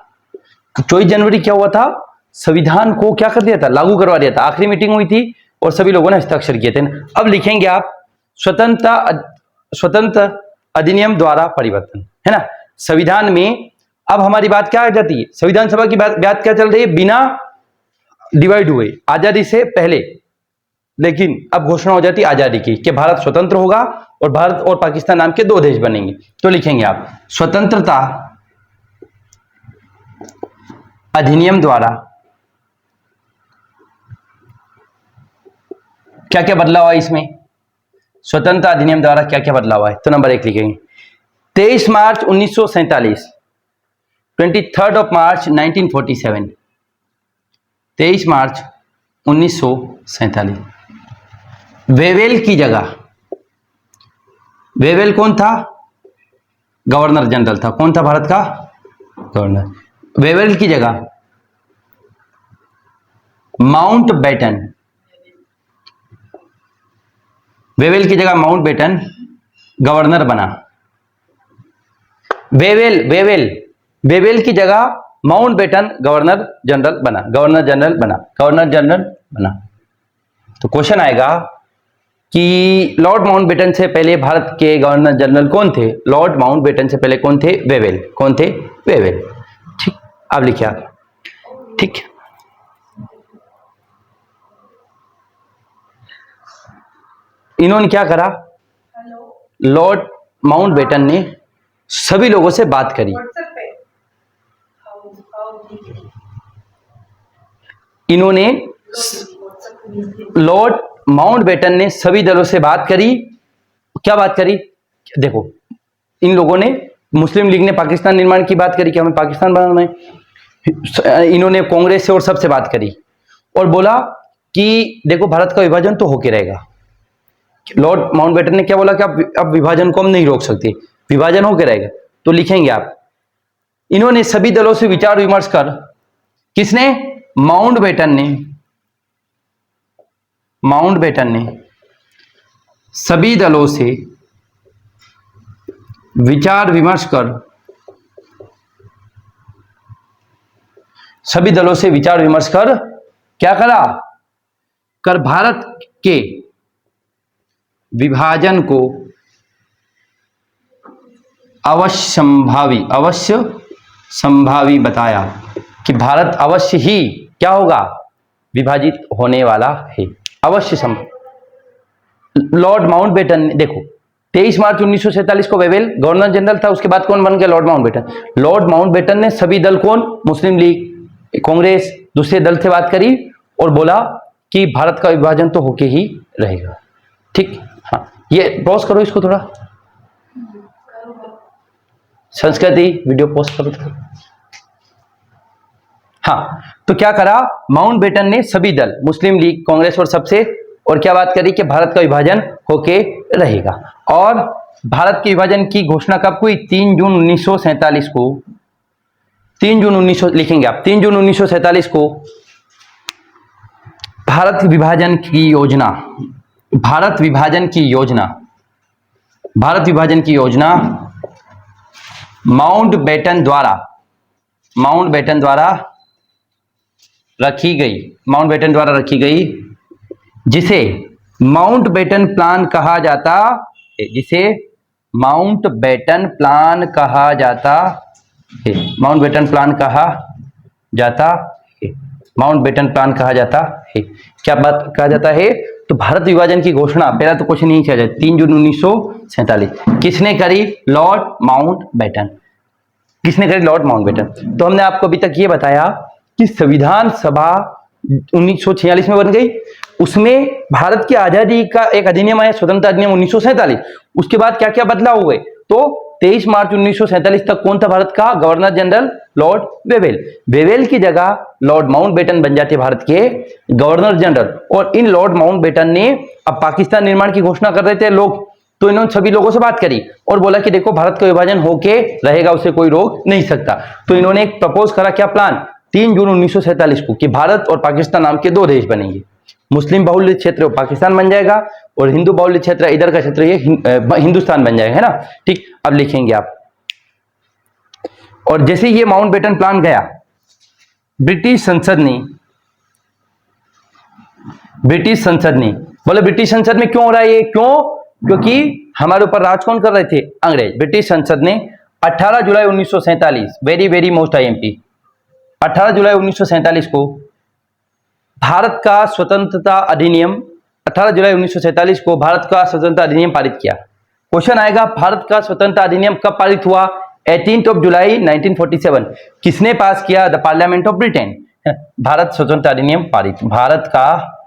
तो 24 जनवरी क्या हुआ था? संविधान को क्या कर दिया था? लागू करवा दिया था। आखिरी मीटिंग हुई थी और सभी लोगों ने हस्ताक्षर किए थे। अब लिखेंगे आप स्वतंत्र अधिनियम द्वारा परिवर्तन, है ना। संविधान में अब हमारी बात क्या आ जाती है? संविधान सभा की बात क्या चल रही है? बिना डिवाइड हुए, आजादी से पहले, लेकिन अब घोषणा हो जाती है आजादी की कि भारत स्वतंत्र होगा और भारत और पाकिस्तान नाम के 2 देश बनेंगे। तो लिखेंगे आप स्वतंत्रता अधिनियम द्वारा क्या क्या बदलाव है इसमें? स्वतंत्रता अधिनियम द्वारा क्या क्या बदलाव है? तो नंबर 1 लिखेंगे 23 मार्च 1947, 23 मार्च 1947, 23 मार्च 1947। वेवेल की जगह, वेवेल कौन था? गवर्नर जनरल था। कौन था भारत का? गवर्नर। वेवेल की जगह माउंटबेटन, वेवेल की जगह माउंटबेटन गवर्नर बना। वेवेल की जगह माउंटबेटन गवर्नर जनरल बना, गवर्नर जनरल बना, गवर्नर जनरल बना। तो क्वेश्चन आएगा कि लॉर्ड माउंटबेटन से पहले भारत के गवर्नर जनरल कौन थे? लॉर्ड माउंटबेटन से पहले कौन थे? वेवेल। कौन थे? वेवेल। ठीक, अब लिखिए आप। ठीक, इन्होंने क्या करा? लॉर्ड माउंटबेटन ने सभी लोगों से बात करी। इन्होंने, लॉर्ड माउंटबेटन ने सभी दलों से बात करी। क्या बात करी? देखो, इन लोगों ने, मुस्लिम लीग ने पाकिस्तान निर्माण की बात करी कि हमें पाकिस्तान बनाना है। इन्होंने कांग्रेस से और सबसे बात करी और बोला कि देखो भारत का विभाजन तो होके रहेगा। लॉर्ड माउंटबेटन ने क्या बोला कि अब विभाजन को हम नहीं रोक सकते, विभाजन होके रहेगा। तो लिखेंगे आप, इन्होंने सभी दलों से विचार विमर्श कर, किसने? माउंटबेटन ने सभी दलों से विचार विमर्श कर, सभी दलों से विचार विमर्श कर क्या करा? कर भारत के विभाजन को अवश्य संभावी बताया कि भारत अवश्य ही क्या होगा? विभाजित होने वाला है, अवश्य संभव। लॉर्ड माउंटबेटन ने, देखो 23 मार्च 1947 को वेवेल गवर्नर जनरल था, उसके बाद कौन बन गया? Lord Mountbatten. लॉर्ड माउंटबेटन ने सभी दल, कौन? मुस्लिम लीग, कांग्रेस, दूसरे दल से बात करी और बोला कि भारत का विभाजन तो होके ही रहेगा। ठीक, हाँ, ये पॉज करो इसको थोड़ा, संस्कृति वीडियो पॉज करो थोड़ा। हाँ, तो क्या करा? माउंटबेटन ने सभी दल, मुस्लिम लीग, कांग्रेस और सबसे, और क्या बात करी कि भारत का विभाजन होके रहेगा। और भारत के विभाजन की घोषणा कब हुई? 3 जून 1947 को, 3 जून 1900 लिखेंगे आप, 3 जून 1947 को भारत विभाजन की योजना माउंटबेटन द्वारा रखी गई, माउंटबेटन द्वारा रखी गई, जिसे माउंटबेटन प्लान कहा जाता है, जिसे माउंटबेटन प्लान कहा जाता है, माउंटबेटन प्लान कहा जाता है, माउंटबेटन प्लान कहा जाता है। क्या बात कहा जाता है? तो भारत विभाजन की घोषणा, पहला तो क्वेश्चन नहीं किया जाए, 3 जून 1947 किसने करी? Lord Mountbatten. किसने करी? Lord Mountbatten. तो हमने आपको अभी तक ये बताया कि संविधान सभा 1946 में बन गई, उसमें भारत की आजादी का एक अधिनियम आया, स्वतंत्रता अधिनियम 1947। उसके बाद क्या क्या बदलाव हुए? तो 23 मार्च 1947 तक कौन था भारत का governor general? Lord Wavell. Wavell की जगह लॉर्ड माउंटबेटन बन जाते भारत के गवर्नर जनरल। और इन लॉर्ड माउंटबेटन ने, अब पाकिस्तान निर्माण की घोषणा कर रहे थे लोग, तो इन्होंने सभी लोगों से बात करी और बोला कि देखो भारत का विभाजन होके रहेगा, उसे कोई रोक नहीं सकता। तो इन्होंने एक प्रपोज करा, क्या प्लान? 3 जून 1947 को, कि भारत और पाकिस्तान नाम के 2 देश बनेंगे। मुस्लिम बाहुल्य क्षेत्र पाकिस्तान बन जाएगा और हिंदू बाहुल्य क्षेत्र, इधर का क्षेत्र ये हिंदुस्तान बन जाएगा, है ना। ठीक, अब लिखेंगे आप। और जैसे ये माउंटबेटन प्लान गया, ब्रिटिश संसद ने बोले, ब्रिटिश संसद में क्यों हो रहा है ये? क्यों? क्योंकि हमारे ऊपर राज कौन कर रहे थे? अंग्रेज। ब्रिटिश संसद ने 18 जुलाई 1947, वेरी वेरी मोस्ट आईएमपी, 18 जुलाई 1947 को भारत का स्वतंत्रता अधिनियम, 18 जुलाई 1947 को भारत का स्वतंत्रता अधिनियम पारित किया। क्वेश्चन आएगा, भारत का स्वतंत्रता अधिनियम कब पारित हुआ? 18 जुलाई 1947। किसने पास किया? The parliament of Britain. Bharat स्वतंत्रता अधिनियम पारित, भारत का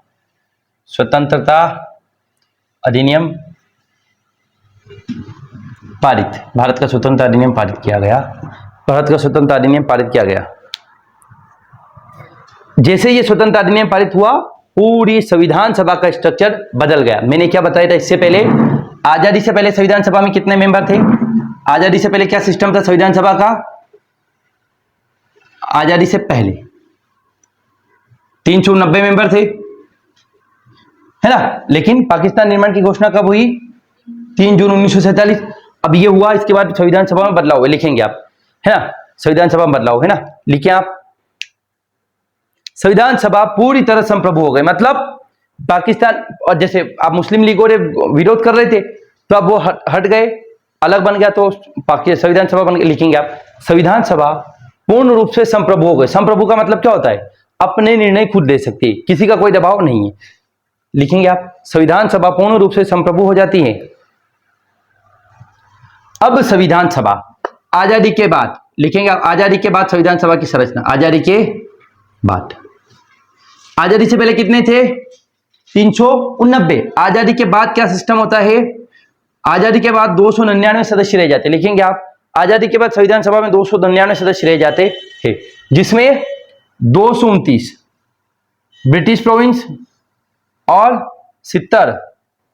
स्वतंत्रता अधिनियम पारित, भारत का स्वतंत्रता अधिनियम पारित किया गया, भारत का स्वतंत्रता अधिनियम पारित किया गया। जैसे ये स्वतंत्रता अधिनियम पारित हुआ, पूरी संविधान सभा का स्ट्रक्चर बदल गया। मैंने क्या बताया था इससे पहले? आजादी से पहले संविधान सभा में कितने मेंबर थे? आजादी से पहले क्या सिस्टम था संविधान सभा का? आजादी से पहले 390 मेंबर थे, है ना। लेकिन पाकिस्तान निर्माण की घोषणा कब हुई? 3 जून 1947। अब ये हुआ, इसके बाद संविधान सभा में बदलाव हुए, लिखेंगे आप, है ना। संविधान सभा में बदलाव, है ना, लिखिए आप। संविधान सभा पूरी तरह संप्रभु हो गए, मतलब पाकिस्तान, और जैसे आप मुस्लिम लीग और विरोध कर रहे थे, तो अब वो हट गए, अलग बन गया, तो संविधान सभा बन गई, लिखेंगे आप। संविधान सभा पूर्ण रूप से संप्रभु हो गए। संप्रभु का मतलब क्या होता है? अपने निर्णय खुद ले सकती है, किसी का कोई दबाव नहीं है, लिखेंगे आप। संविधान सभा पूर्ण रूप से संप्रभु हो जाती है। अब संविधान सभा आजादी के बाद, लिखेंगे आप, आजादी के बाद संविधान सभा की संरचना, आजादी के बाद। आजादी से पहले कितने थे? 389। आजादी के बाद क्या सिस्टम होता है? आजादी के बाद 299 सदस्य रह जाते, लिखेंगे आप। आजादी के बाद संविधान सभा में 299 सदस्य रह जाते हैं, जिसमें 229 ब्रिटिश प्रोविंस और 70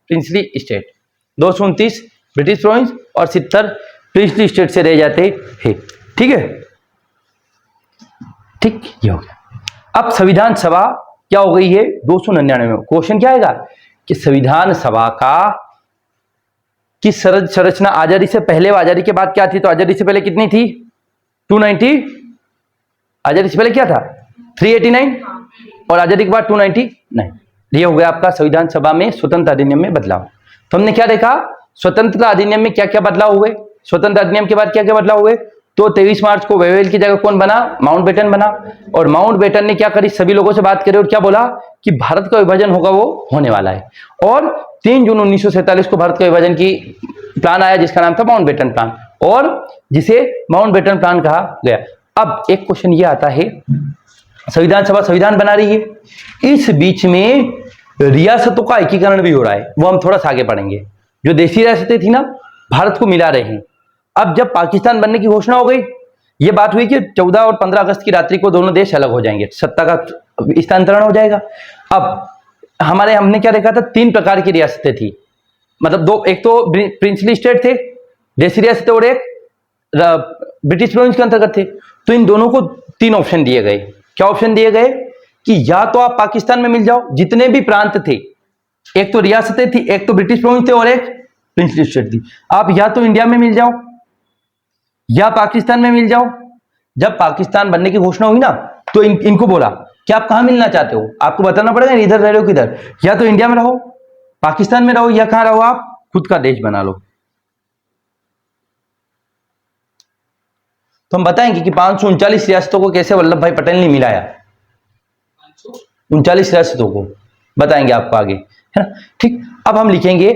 प्रिंसली स्टेट, 229 ब्रिटिश प्रोविंस और 70 प्रिंसली स्टेट से रह जाते हैं। ठीक है, ठीक, ये हो गया। अब संविधान सभा क्या हो गई है? 299 में। क्वेश्चन क्या आएगा कि संविधान सभा का की संरचना आजादी से पहले व आजादी के बाद क्या थी? तो आजादी से पहले कितनी थी? 290। आजादी से पहले क्या था? 389 और आजादी के बाद 299। ये हो गया आपका संविधान सभा में स्वतंत्रता अधिनियम में बदलाव। तो हमने क्या देखा? स्वतंत्रता अधिनियम में क्या क्या बदलाव हुए, स्वतंत्रता अधिनियम के बाद क्या क्या बदलाव हुए। तो 23 मार्च को वेवेल की जगह कौन बना? माउंटबेटन बना। और माउंटबेटन ने क्या करी? सभी लोगों से बात करी और क्या बोला कि भारत का विभाजन होगा, वो होने वाला है। और 3 जून 1947 को भारत का विभाजन की प्लान आया, जिसका नाम था माउंटबेटन प्लान, और जिसे माउंटबेटन प्लान कहा गया। अब एक क्वेश्चन ये आता है, संविधान सभा संविधान बना रही है, इस बीच में रियासतों का एकीकरण भी हो रहा है, वो हम थोड़ा सा आगे पढ़ेंगे। जो देशी रियासतें थी ना, भारत को मिला रहे हैं। अब जब पाकिस्तान बनने की घोषणा हो गई, ये बात हुई कि 14 और 15 अगस्त की रात्रि को दोनों देश अलग हो जाएंगे, सत्ता का स्थानांतरण हो जाएगा। अब हमने क्या देखा था? 3 प्रकार की रियासतें थी, मतलब दो, एक तो प्रिंसली स्टेट थे, देशी रियासतें, और एक ब्रिटिश प्रोविंस के अंतर्गत थे। तो इन दोनों को 3 ऑप्शन दिए गए। क्या ऑप्शन दिए गए? कि या तो आप पाकिस्तान में मिल जाओ, जितने भी प्रांत थे, एक तो रियासतें थी, एक तो ब्रिटिश प्रोविंस थे और एक प्रिंसली स्टेट थी, आप या तो इंडिया में मिल जाओ या पाकिस्तान में मिल जाओ। जब पाकिस्तान बनने की घोषणा हुई ना, तो इनको बोला कि आप कहां मिलना चाहते हो, आपको बताना पड़ेगा इधर रह रहे हो किधर, या तो इंडिया में रहो, पाकिस्तान में रहो, या कहां रहो, आप खुद का देश बना लो। तो हम बताएंगे कि 539 रियासतों को कैसे वल्लभ भाई पटेल ने मिलाया, 39 रियासतों को बताएंगे आपको आगे, है ना। ठीक, अब हम लिखेंगे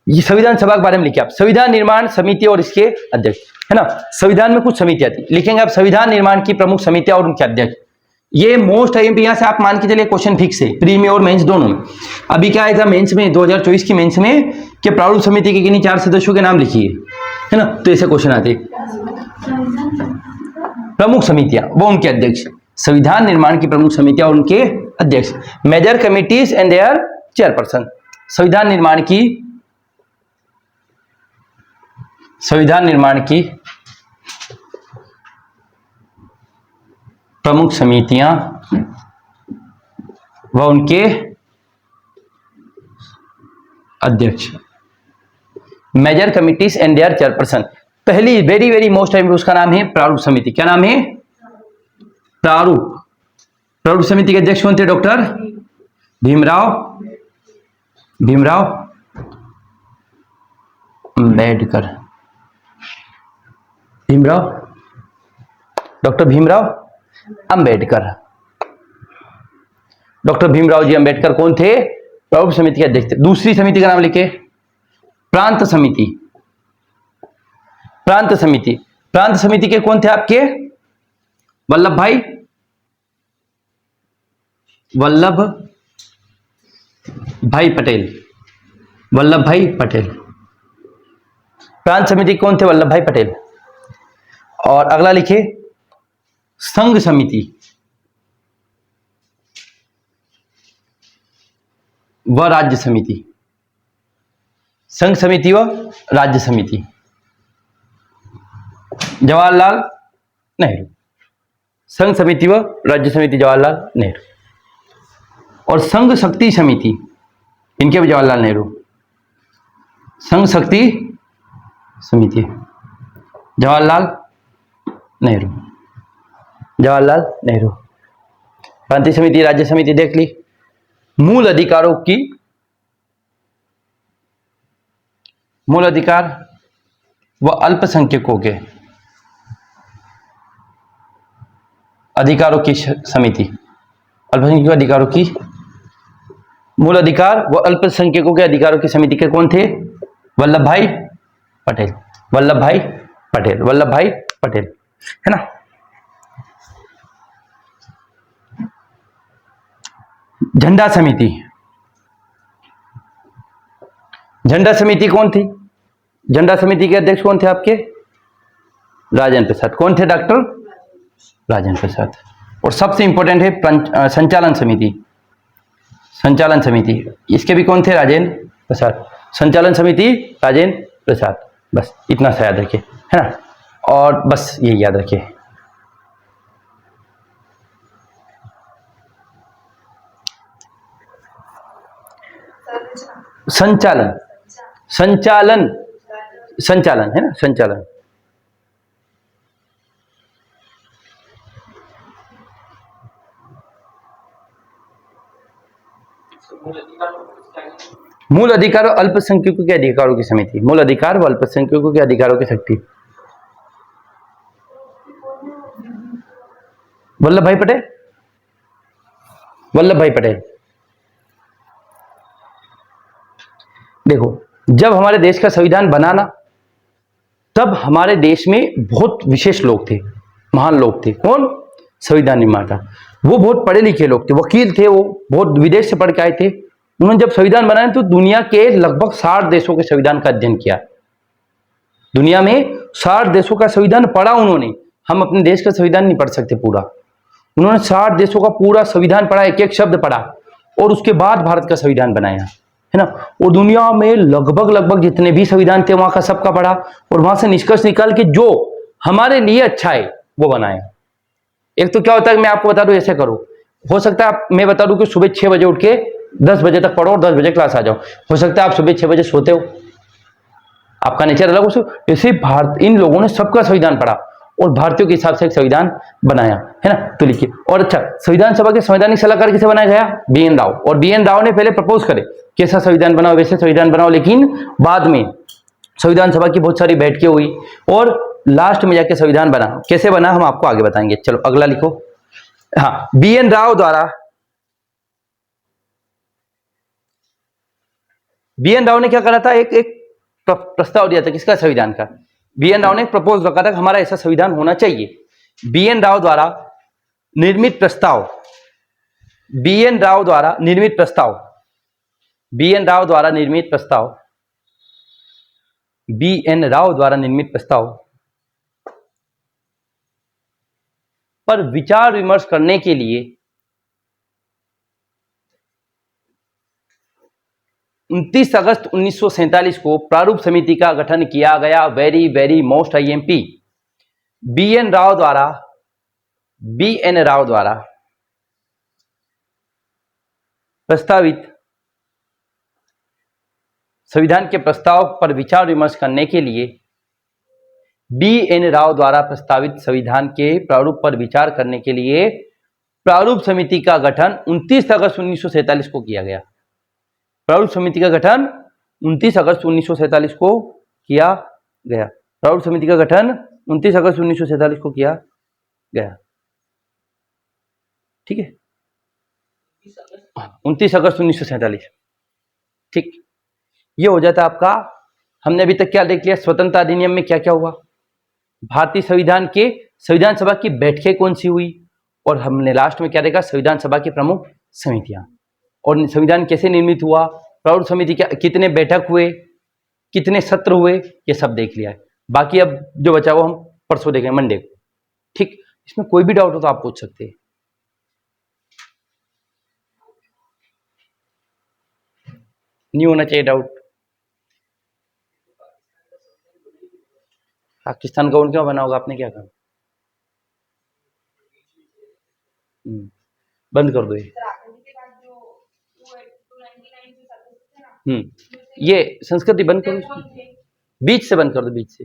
ये संविधान सभा के बारे में लिखे आप, संविधान निर्माण समिति और इसके अध्यक्ष, है ना। संविधान में कुछ समितियां थी, लिखेंगे आप संविधान निर्माण की प्रमुख समितियां और उनके अध्यक्ष। ये मोस्ट आईएमपी, यहां से आप मान के चलिए क्वेश्चन फिक्स है प्री में और मेंस दोनों में। अभी क्या आया था मेंस में 2024 की मेंस में कि प्रारूप समिति के किन्हीं 4 सदस्यों के नाम लिखिए, है ना, तो ऐसे क्वेश्चन आते। प्रमुख समितियां वो उनके अध्यक्ष, संविधान निर्माण की प्रमुख समितियां और उनके अध्यक्ष, major committees and their chairperson. संविधान निर्माण की प्रमुख समितियां व उनके अध्यक्ष, major committees and their chairperson. पहली वेरी वेरी मोस्ट टाइम उसका नाम है प्रारूप समिति। क्या नाम है? प्रारूप समिति के अध्यक्ष कौन थे? Doctor Bhimrao Ambedkar. Doctor Bhimrao Ambedkar. Doctor Bhimrao ji Ambedkar कौन थे? प्रारूप समिति के अध्यक्ष थे। दूसरी समिति का नाम लिखे, प्रांत समिति। प्रांत समिति के कौन थे आपके? वल्लभ भाई पटेल। प्रांत समिति कौन थे? वल्लभ भाई पटेल। और अगला लिखे संघ समिति व राज्य समिति। संघ समिति व राज्य समिति, जवाहरलाल नेहरू। संघ समिति व राज्य समिति जवाहरलाल नेहरू। और संघ शक्ति समिति, इनके भी जवाहरलाल नेहरू। संघ शक्ति समिति जवाहरलाल नेहरू। प्रांतीय समिति, राज्य समिति देख ली। मूल अधिकार व अल्पसंख्यकों के अधिकारों की समिति। अल्पसंख्यकों अधिकारों की, मूल अधिकार व अल्पसंख्यकों के अधिकारों की समिति के कौन थे? वल्लभ भाई पटेल, है ना। झंडा समिति कौन थी? झंडा समिति के अध्यक्ष कौन थे आपके? राजेंद्र प्रसाद। कौन थे? डॉक्टर राजेंद्र प्रसाद। और सबसे इंपॉर्टेंट है संचालन समिति, इसके भी कौन थे? राजेंद्र प्रसाद। संचालन समिति राजेंद्र प्रसाद। बस इतना सा याद रखिए, है ना। और बस ये याद रखिए। संचालन है ना, संचालन। मूल अधिकार और अल्पसंख्यकों के अधिकारों की समिति। मूल अधिकार व अल्पसंख्यकों के अधिकारों की शक्ति, वल्लभ भाई पटेल। देखो, जब हमारे देश का संविधान बना ना, तब हमारे देश में बहुत विशेष लोग थे, महान लोग थे। कौन? संविधान निर्माता। वो बहुत पढ़े लिखे लोग थे, वकील थे, वो बहुत विदेश से पढ़ के आए थे। उन्होंने जब संविधान बनाया तो दुनिया के लगभग 60 देशों के संविधान का अध्ययन किया। दुनिया में 60 देशों का संविधान पढ़ा उन्होंने। हम अपने देश का संविधान नहीं पढ़ सकते पूरा। उन्होंने 60 देशों का पूरा संविधान पढ़ा, एक एक शब्द पढ़ा, और उसके बाद भारत का संविधान बनाया, है ना। और दुनिया में लगभग जितने भी संविधान थे वहां का सबका पढ़ा, और वहां से निष्कर्ष निकाल के जो हमारे लिए अच्छा है वो बनाया। एक तो क्या होता है, मैं आपको बता दूं, ऐसे करो, हो सकता है मैं बता दूं कि सुबह 6 बजे उठ के 10 बजे तक पढ़ो और 10 बजे क्लास आ जाओ। हो सकता है आप सुबह 6 बजे सोते हो, आपका नेचर अलग हो। ऐसे भारत, इन लोगों ने सबका संविधान पढ़ा और भारतीयों के हिसाब से एक संविधान बनाया, है ना। तो लिखिए। और अच्छा, संविधान सभा के संवैधानिक सलाहकार किसे बनाया गया? बी.एन. राव। और बी.एन. राव ने पहले प्रपोज करे कैसा संविधान बनाओ, वैसे संविधान बनाओ, लेकिन बाद में संविधान सभा की बहुत सारी बैठकें हुई और लास्ट में जाके संविधान बना। कैसे बना हम आपको आगे बताएंगे। चलो अगला लिखो। हाँ, बी.एन. राव ने क्या करा था? एक प्रस्ताव दिया था किसका? संविधान का। बी.एन. राव ने प्रपोज रखा था कि हमारा ऐसा संविधान होना चाहिए। बी.एन. राव द्वारा निर्मित प्रस्ताव, बी.एन. राव द्वारा निर्मित प्रस्ताव, बी.एन. राव द्वारा निर्मित प्रस्ताव, बी.एन. राव द्वारा निर्मित प्रस्ताव पर विचार विमर्श करने के लिए 29 अगस्त 1947 को प्रारूप समिति का गठन किया गया। Very very most IMP. BN. Rao द्वारा प्रस्तावित संविधान के प्रस्ताव पर विचार विमर्श करने के लिए, बी.एन. राव द्वारा प्रस्तावित संविधान के प्रारूप पर विचार करने के लिए प्रारूप समिति का गठन 29 अगस्त 1947 को किया गया। प्रारूप समिति का गठन 29 अगस्त 1947 को किया गया। प्रारूप समिति का गठन 29 अगस्त 1947 को किया गया। ठीक है, 29 अगस्त 1947। ठीक, ये हो जाता है आपका। हमने अभी तक क्या देख लिया? स्वतंत्रता अधिनियम में क्या क्या हुआ, भारतीय संविधान के संविधान सभा की बैठकें कौन सी हुई, और हमने लास्ट में क्या देखा? संविधान सभा की प्रमुख समितियां, और संविधान कैसे निर्मित हुआ, प्रारूप समिति क्या, कितने बैठक हुए, कितने सत्र हुए, ये सब देख लिया है। बाकी अब जो बचा वो हम परसों देखेंगे, मंडे को। ठीक, इसमें कोई भी डाउट हो तो आप पूछ सकते हैं। नहीं होना चाहिए डाउट। पाकिस्तान का क्यों बना होगा? आपने क्या कहा? बंद कर दो ये। ये संस्कृति बंद करो, बीच से बंद कर दो, बीच से।